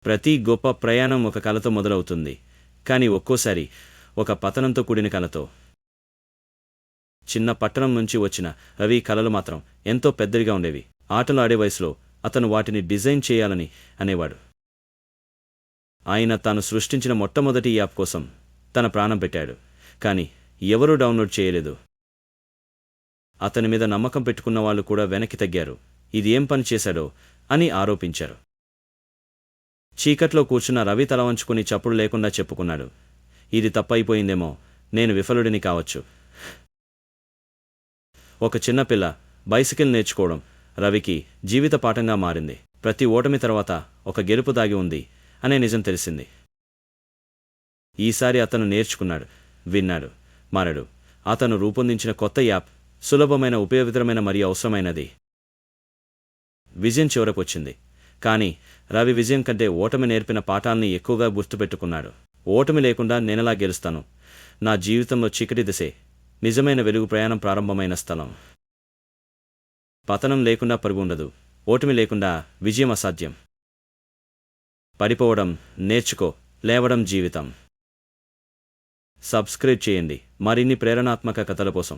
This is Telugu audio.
ప్రతి గొప్ప ప్రయాణం ఒక కలతో మొదలవుతుంది, కానీ ఒక్కోసారి ఒక పతనంతో కూడిన కలతో. చిన్న పట్టణం నుంచి వచ్చిన రవి కలలు మాత్రం ఎంతో పెద్దవిగా ఉండేవి. ఆటలు ఆడే వయసులో అతను వాటిని డిజైన్ చేయాలని అనేవాడు. ఆయన తాను సృష్టించిన మొట్టమొదటి యాప్ కోసం తన ప్రాణం పెట్టాడు, కానీ ఎవరూ డౌన్లోడ్ చేయలేదు. అతని మీద నమ్మకం పెట్టుకున్న వాళ్ళు కూడా వెనక్కి తగ్గారు. ఇది ఏం పని చేశాడో అని ఆరోపించారు. చీకట్లో కూర్చున్న రవి తల వంచుకుని చప్పుడు లేకుండా చెప్పుకున్నాడు, ఇది తప్పైపోయిందేమో, నేను విఫలుడిని కావచ్చు. ఒక చిన్నపిల్ల బైసికిల్ నేర్చుకోవడం రవికి జీవిత పాఠంగా మారింది. ప్రతి ఓటమి తర్వాత ఒక గెలుపు దాగి ఉంది అనే నిజం తెలిసింది. ఈసారి అతను నేర్చుకున్నాడు, విన్నాడు, మారాడు. అతను రూపొందించిన కొత్త యాప్ సులభమైన, ఉపయోగకరమైన మరియు అవసరమైనది. విజయం చివరకొచ్చింది, కానీ రవి విజయం కంటే ఓటమి నేర్పిన పాఠాల్ని ఎక్కువగా గుర్తుపెట్టుకున్నాడు. ఓటమి లేకుండా నేనెలా గెలుస్తాను? నా జీవితంలో చీకటి దశే నిజమైన వెలుగు ప్రయాణం ప్రారంభమైన స్థలం. పతనం లేకుండా పరుగు ఉండదు, ఓటమి లేకుండా విజయం అసాధ్యం. పడిపోవడం నేర్చుకో, లేవడం జీవితం. సబ్స్క్రైబ్ చేయండి మరిన్ని ప్రేరణాత్మక కథల కోసం.